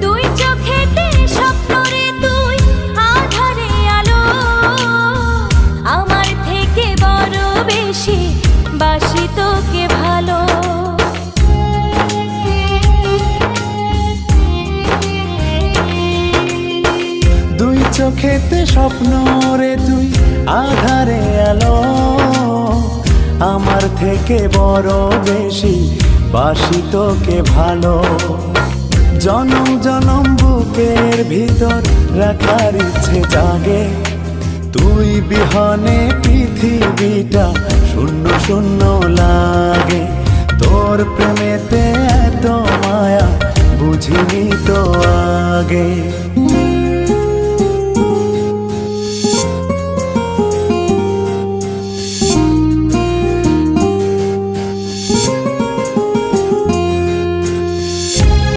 দুই চোখেতে স্বপ্ন রে তুই আঁধারে আলো, আমার থেকে বড় বেশি বাসি তোকে ভালো। দুই চোখেতে স্বপ্ন রে তুই আঁধারে আলো, আমার থেকে বড় বেশি বাসি তোকে ভালো। জনম জনম বুকের ভিতর রাখার ইচ্ছে জাগে, তুই বিহনে পৃথিবীটা শূন্য শূন্য লাগে। তোর প্রেমেতে এত মায়া বুঝিনি তো আগে।